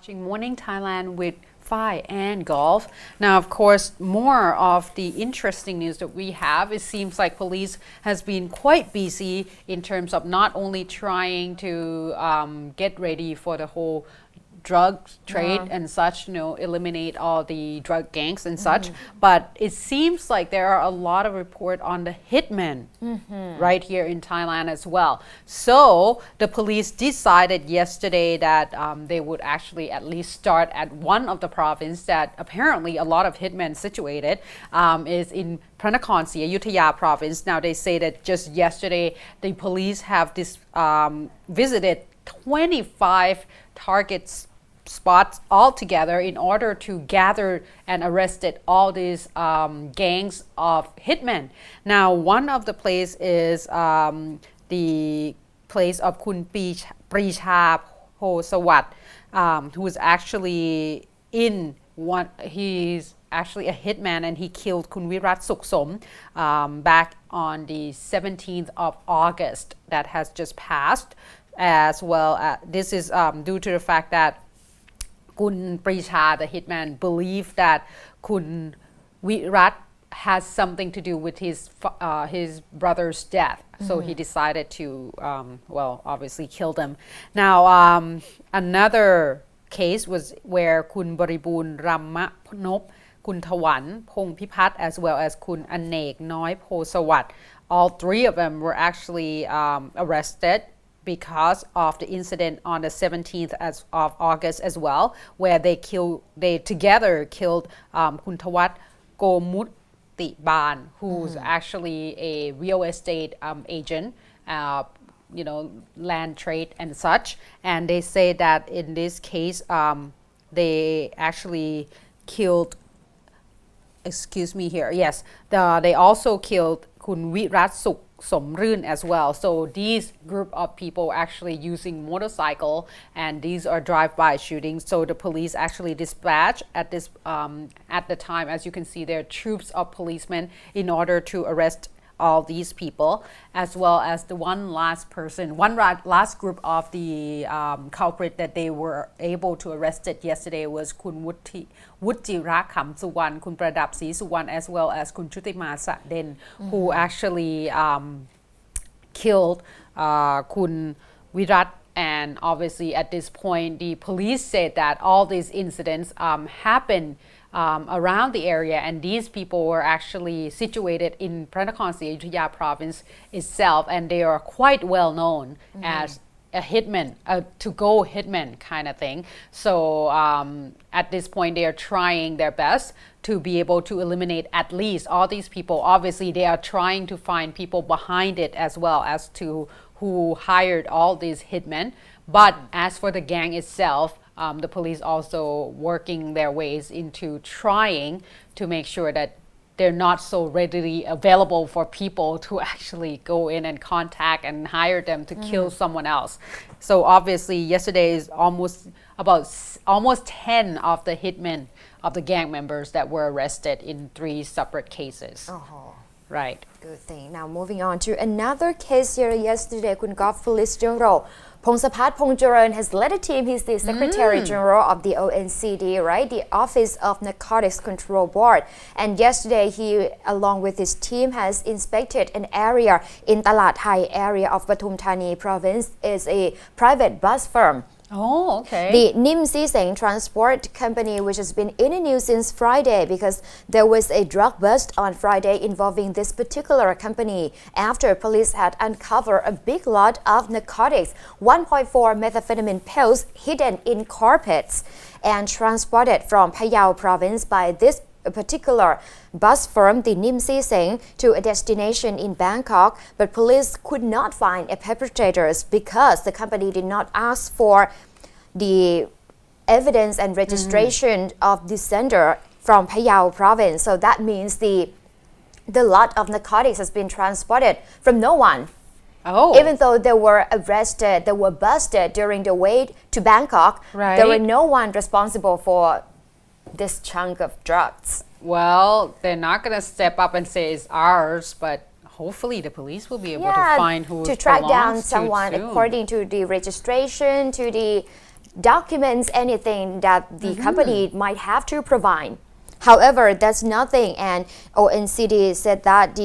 watching Morning Thailand with Phi and Golf. Now, of course, more of the interesting news that we have, it seems like police has been quite busy in terms of not only trying to get ready for the whole drug trade and such, eliminate all the drug gangs and such. But it seems like there are a lot of report on the hitmen right here in Thailand as well. So the police decided yesterday that they would actually at least start at one of the provinces that apparently a lot of hitmen situated is in Pranakon Si Ayutthaya province. Now they say that just yesterday the police have visited 25 targets spots all together in order to gather and arrested all these gangs of hitmen. Now, one of the place is the place of Kun Pricha Posawat, who's actually he's actually a hitman, and he killed Kun Virat Suksom back on the 17th of August that has just passed. As well, this is due to the fact that Kun Pricha, the hitman, believed that Kun Virat has something to do with his brother's death. So he decided to, obviously kill them. Now, another case was where Kun Bariboon Ramanop, Kun Thawan Pong Pipat, as well as Kun Anek Noi Posawat. All three of them were actually arrested because of the incident on the 17th of August as well, where they together killed Kun Thawat Gomutti Ban, who's actually a real estate agent, land trade and such. And they say that in this case, they actually killed, they also killed Kun Virat Somrun as well. So these group of people actually using motorcycle, and these are drive-by shootings. So the police actually dispatched at the time, as you can see, there are troops of policemen in order to arrest all these people, as well as the one last group of the culprit that they were able to arrest it yesterday was Kun Wutjira Kham Suwan, Kun Pradap Si Suwan, as well as Kun Chutima Saden, who actually killed Kun Virat. And obviously at this point, the police said that all these incidents happened around the area, and these people were actually situated in Pranakon Si Ayutthaya province itself, and they are quite well known as a hitman, a to-go hitman kind of thing. So at this point, they are trying their best to be able to eliminate at least all these people. Obviously, they are trying to find people behind it as well as to who hired all these hitmen. But as for the gang itself, the police also working their ways into trying to make sure that they're not so readily available for people to actually go in and contact and hire them to kill someone else. So obviously yesterday is almost 10 of the hitmen of the gang members that were arrested in 3 separate cases. Right. Good thing. Now moving on to another case here yesterday, Kun Golf Police General Pongsapat Pongjaran has led a team. He's the Secretary General of the ONCB, right? The Office of Narcotics Control Board. And yesterday he, along with his team, has inspected an area in Talat Thai area of Pathum Thani province. Is a private bus firm. Oh, okay. The Nim Si Seng Transport Company, which has been in the news since Friday because there was a drug bust on Friday involving this particular company after police had uncovered a big lot of narcotics, 1.4 methamphetamine pills hidden in carpets and transported from Phayao province by this particular bus firm, the Nim Si Seng, to a destination in Bangkok, but police could not find a perpetrators because the company did not ask for the evidence and registration of the sender from Phayao province. So that means the lot of narcotics has been transported from no one. Even though they were arrested, they were busted during the way to Bangkok, there were no one responsible for this chunk of drugs. Well, they're not going to step up and say it's ours, but hopefully the police will be able to find who to track down someone according to the registration, to the documents anything that the company might have to provide. However, that's nothing, and ONCD said that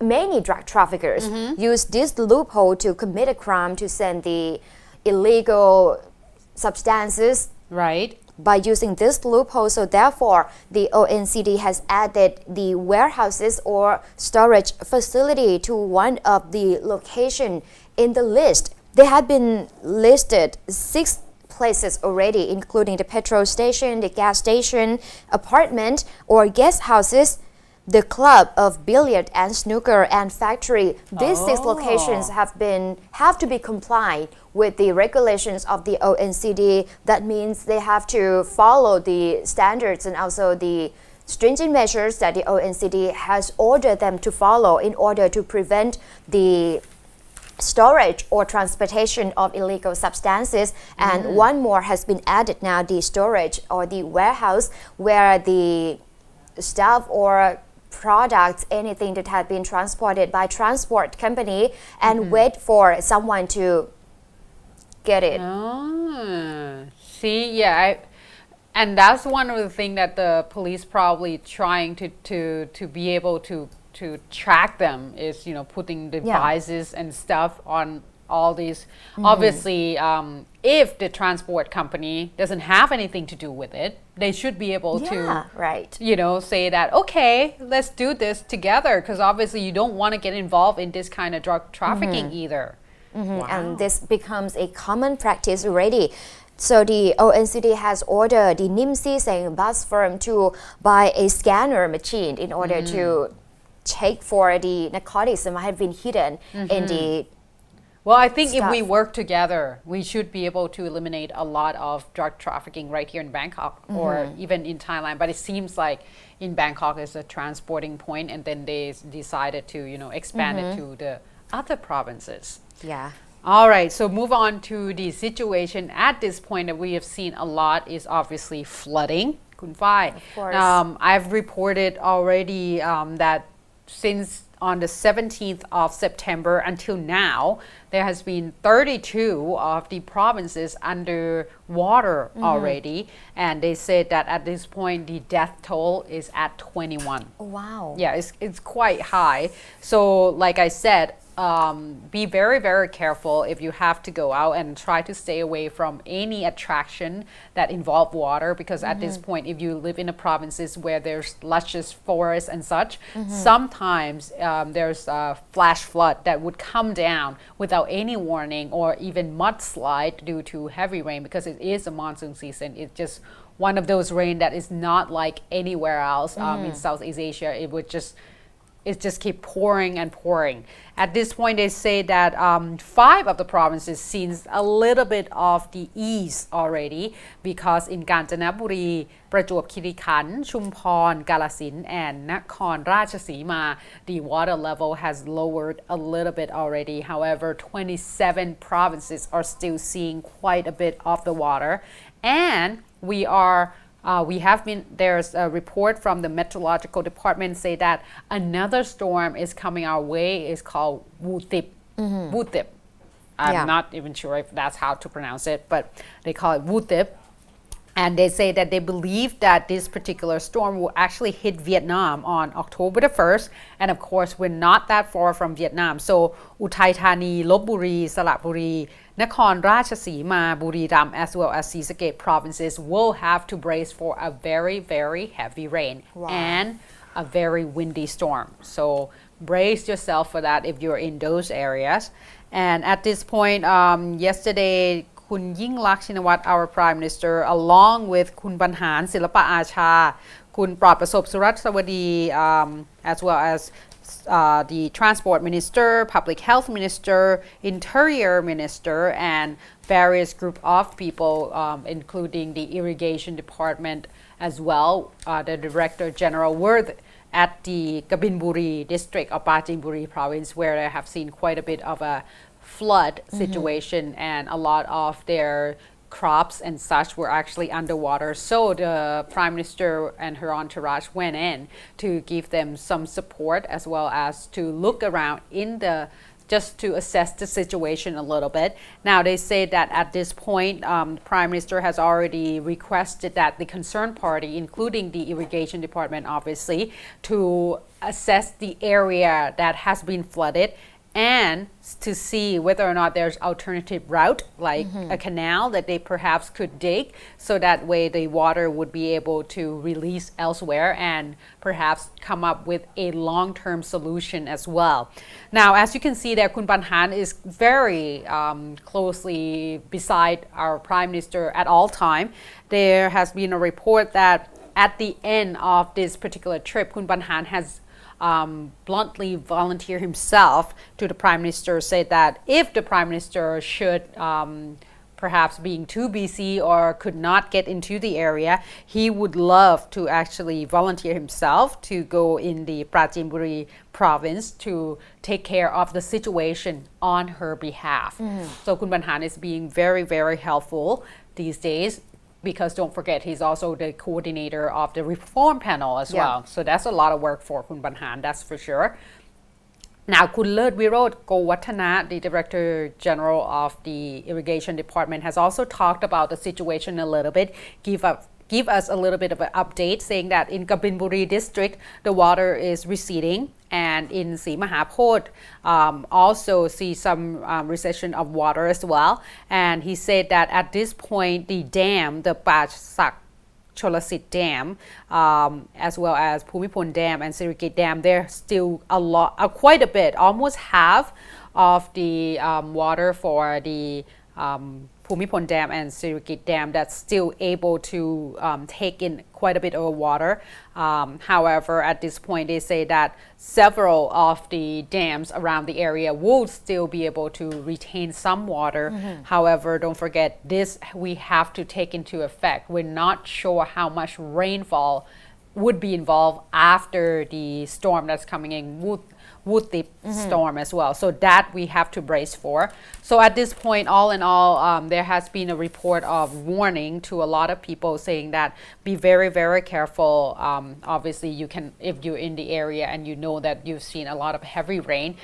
many drug traffickers use this loophole to commit a crime to send the illegal substances Right. by using this loophole. So therefore, the ONCD has added the warehouses or storage facility to one of the location in the list. They have been listed 6 places already, including the petrol station, the gas station, apartment or guest houses, the club of billiard and snooker, and factory. These 6 locations have to be compliant with the regulations of the ONCD. That means they have to follow the standards and also the stringent measures that the ONCD has ordered them to follow in order to prevent the storage or transportation of illegal substances. And one more has been added now, the storage or the warehouse where the stuff or products, anything that had been transported by transport company and wait for someone to get it. See, yeah, and that's one of the things that the police probably trying to be able to track them is, putting devices and stuff on all these. Obviously, if the transport company doesn't have anything to do with it, they should be able to, right. say that, okay, let's do this together, because obviously you don't want to get involved in this kind of drug trafficking either. Wow. And this becomes a common practice already. So the ONCD has ordered the Nimsi Seng bus firm to buy a scanner machine in order to check for the narcotics that might have been hidden in the Well, I think if stuff. we work together, we should be able to eliminate a lot of drug trafficking right here in Bangkok or even in Thailand. But it seems like in Bangkok is a transporting point, and then they decided to, expand it to the other provinces. Yeah. All right, so move on to the situation at this point that we have seen a lot is obviously flooding. Kun Phai. Of course. I've reported already that since on the 17th of September until now, there has been 32 of the provinces under water already. And they said that at this point, the death toll is at 21. Wow. Yeah, it's quite high. So like I said, be very, very careful if you have to go out, and try to stay away from any attraction that involve water, because at this point, if you live in the provinces where there's luscious forests and such, sometimes there's a flash flood that would come down without any warning, or even mudslide due to heavy rain, because it is a monsoon season. It's just one of those rain that is not like anywhere else in Southeast Asia. It just keep pouring and pouring. At this point, they say that 5 of the provinces sees a little bit of the ease already, because in Kanchanaburi, Prajop Khiri Khan, Chumpon, Kalasin, and Nakhon Ratchasima, the water level has lowered a little bit already. However, 27 provinces are still seeing quite a bit of the water, and there's a report from the Meteorological Department say that another storm is coming our way. It's called Wutip. Wutip. I'm not even sure if that's how to pronounce it, but they call it Wutip. And they say that they believe that this particular storm will actually hit Vietnam on October the 1st. And of course, we're not that far from Vietnam. So Uthai Thani, Lopburi, Saraburi, Nakhon Ratchasima, Buriram, as well as Sisakhet provinces will have to brace for a very, very heavy rain and a very windy storm. So brace yourself for that if you're in those areas. And at this point, yesterday, Kun Yingluck Shinawatra, our Prime Minister, along with Kun Banhan Silapa Acha, Kun Pratprasop Suratsawadi, as well as the Transport Minister, Public Health Minister, Interior Minister, and various group of people, including the Irrigation Department as well. The Director General were at the Kabinburi district of Pachimbury province, where they have seen quite a bit of a flood situation, and a lot of their crops and such were actually underwater. So the Prime Minister and her entourage went in to give them some support, as well as to look around in the just to assess the situation a little bit. Now they say that at this point, Prime Minister has already requested that the concerned party, including the Irrigation Department obviously, to assess the area that has been flooded and to see whether or not there's alternative route like a canal that they perhaps could dig, so that way the water would be able to release elsewhere and perhaps come up with a long-term solution as well. Now, as you can see there, Kun Banhan is very closely beside our Prime Minister at all time. There has been a report that at the end of this particular trip, Kun Banhan has bluntly volunteer himself to the Prime Minister, said that if the Prime Minister should perhaps being too busy or could not get into the area, he would love to actually volunteer himself to go in the Prachinburi province to take care of the situation on her behalf. So Kun Banhan is being very, very helpful these days, because don't forget, he's also the coordinator of the reform panel as well. So that's a lot of work for Kun Banhan, that's for sure. Now, Kun Lerth Wirod Gowattana, the Director General of the Irrigation Department, has also talked about the situation a little bit, give us a little bit of an update, saying that in Kabinburi district, the water is receding, and in Sri Mahapot also see some recession of water as well. And he said that at this point, the dam, the Pachsak Cholasit Dam, as well as Phumipol Dam and Sirikit Dam, there's still quite a bit, almost half of the water for the Phumipol Dam and Sirikit Dam that's still able to take in quite a bit of water. However, at this point, they say that several of the dams around the area will still be able to retain some water. However, don't forget, this we have to take into effect. We're not sure how much rainfall would be involved after the storm that's coming in, Wuthip storm as well. So that we have to brace for. So at this point, all in all, there has been a report of warning to a lot of people saying that be very, very careful. Obviously, you can, if you're in the area and you know that you've seen a lot of heavy rain,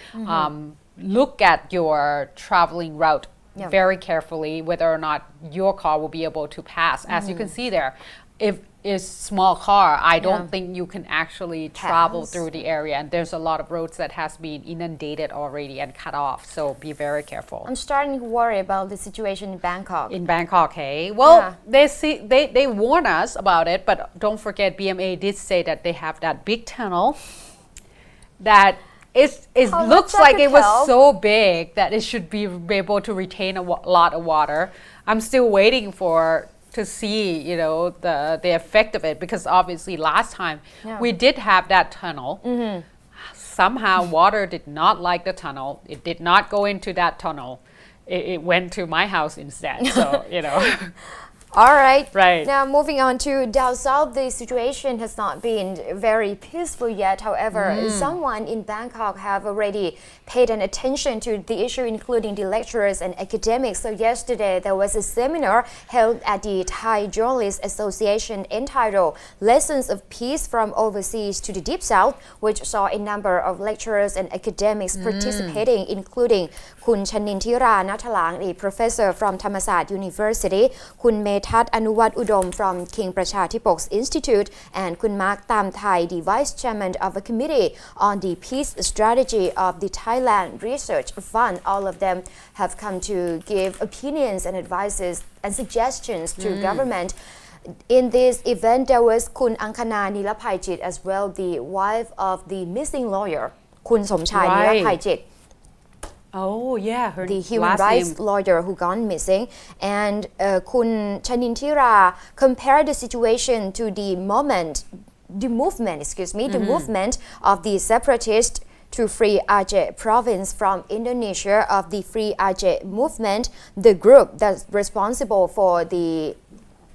look at your traveling route very carefully, whether or not your car will be able to pass. As you can see there, if it's small car, I don't think you can actually travel through the area, and there's a lot of roads that has been inundated already and cut off, so be very careful. I'm starting to worry about the situation in Bangkok. In Bangkok, hey? Well, they warn us about it, but don't forget, BMA did say that they have that big tunnel that it looks like it was so big that it should be able to retain a lot of water. I'm still waiting to see, you know, the effect of it, because obviously last time we did have that tunnel. Somehow water did not like the tunnel. It did not go into that tunnel. It went to my house instead. So, you know. All right. Right. Now, moving on to down south, the situation has not been very peaceful yet. However, someone in Bangkok have already paid an attention to the issue, including the lecturers and academics. So yesterday, there was a seminar held at the Thai Journalists Association entitled Lessons of Peace from Overseas to the Deep South, which saw a number of lecturers and academics participating, including Kun Chanintira Nathalang, a professor from Thammasat University, Kun Metat Anuwat Udom from King Prachatipoks Institute, and Kun Mark Tam Thai, the vice chairman of a committee on the peace strategy of the Thailand Research Fund. All of them have come to give opinions and advices and suggestions to government. In this event, there was Kun Angkana Nilaphaichit as well, the wife of the missing lawyer, Kun Somchai Nilaphaichit. Oh, yeah, her the human rights lawyer who gone missing, and Kun Chanintira compared the situation to the movement of the separatists to free Aceh province from Indonesia, of the Free Aceh movement, the group that's responsible for the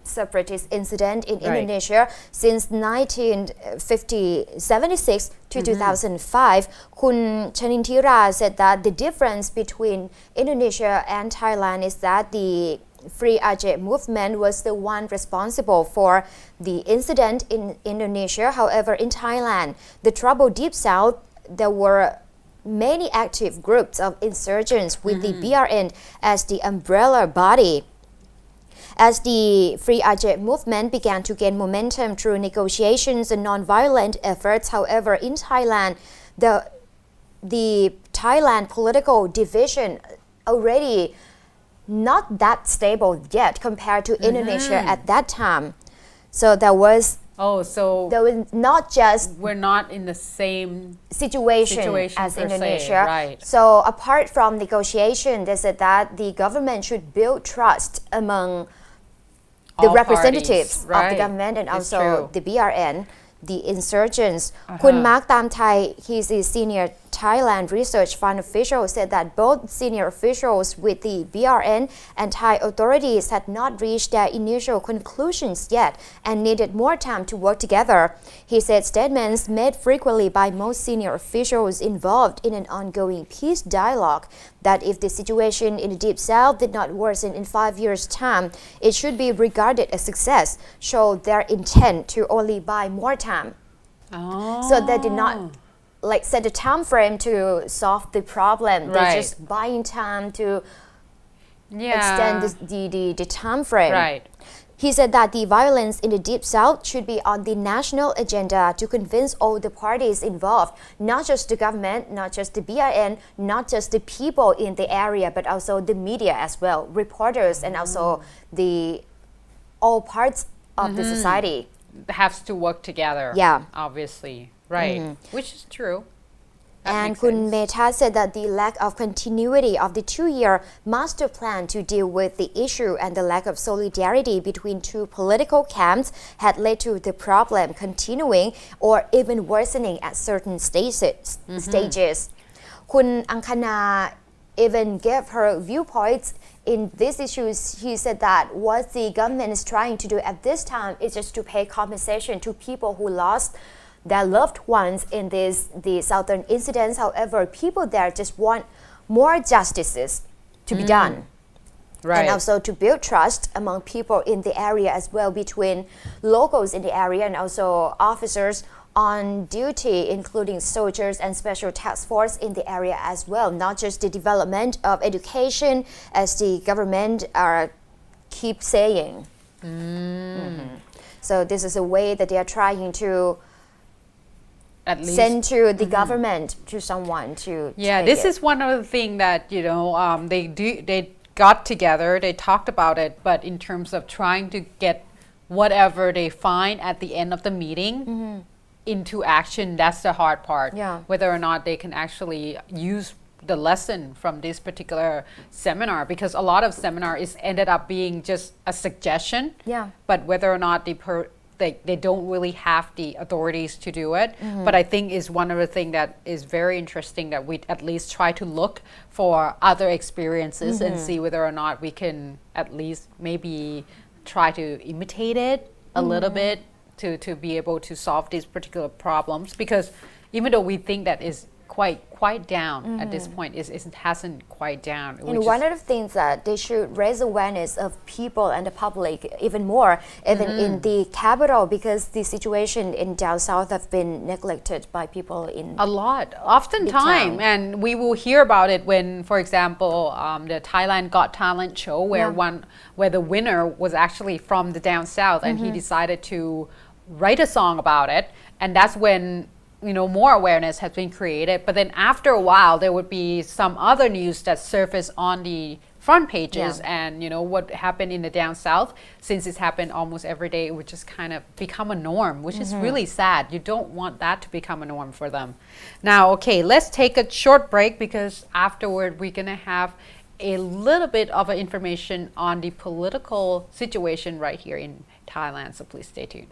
separatist incident in Indonesia since 1976 to 2005. Kun Chanintira said that the difference between Indonesia and Thailand is that the Free Aceh movement was the one responsible for the incident in Indonesia. However, in Thailand, the trouble deep south, there were many active groups of insurgents with the BRN as the umbrella body. As the Free Aceh movement began to gain momentum through negotiations and non-violent efforts, however, in Thailand, the Thailand political division already not that stable yet compared to Indonesia at that time. So there was not just we're not in the same situation as per se, Indonesia. right. So apart from negotiation, they said that the government should build trust among the All representatives parties, right. of the government and It's also true. the BRN, the insurgents. Kun Mark Tam Thai, he's a senior Thailand Research Fund official, said that both senior officials with the BRN and Thai authorities had not reached their initial conclusions yet and needed more time to work together. He said statements made frequently by most senior officials involved in an ongoing peace dialogue that if the situation in the Deep South did not worsen in 5 years' time, it should be regarded as success, showed their intent to only buy more time. So they did not set a time frame to solve the problem. They're just buying time to extend the time frame. Right. He said that the violence in the Deep South should be on the national agenda to convince all the parties involved, not just the government, not just the BRN, not just the people in the area, but also the media as well, reporters, and also all parts of the society. Has to work together. Yeah. Obviously. Right. Which is true. That And makes Kun sense. Mehta said that the lack of continuity of the 2-year master plan to deal with the issue and the lack of solidarity between two political camps had led to the problem continuing or even worsening at certain stages. Kun Angkana even gave her viewpoints in these issues. He said that what the government is trying to do at this time is just to pay compensation to people who lost their loved ones in the southern incidents. However, people there just want more justices to be done. Right. And also to build trust among people in the area as well, between locals in the area and also officers on duty, including soldiers and special task force in the area as well. Not just the development of education, as the government keep saying. So this is a way that they are trying to At least send to the government, to someone to take this it. is one of the things that they got together, they talked about it, but in terms of trying to get whatever they find at the end of the meeting into action, that's the hard part. Yeah. Whether or not they can actually use the lesson from this particular seminar, because a lot of seminar is ended up being just a suggestion. Yeah. But whether or not they don't really have the authorities to do it. But I think is one of the things that is very interesting, that we at least try to look for other experiences and see whether or not we can at least maybe try to imitate it a little bit to be able to solve these particular problems. Because even though we think that is quite down at this point, it hasn't quite down. And one of the things that they should raise awareness of people and the public even more, even in the capital, because the situation in down south have been neglected by people in a lot, oftentimes, town. and we will hear about it when, for example, the Thailand Got Talent show, where the winner was actually from the down south, and he decided to write a song about it, and that's when more awareness has been created. But then after a while, there would be some other news that surface on the front pages, and what happened in the down south, since it's happened almost every day, it would just kind of become a norm, which is really sad. You don't want that to become a norm for them. Now, okay, let's take a short break, because afterward we're gonna have a little bit of information on the political situation right here in Thailand, so please stay tuned.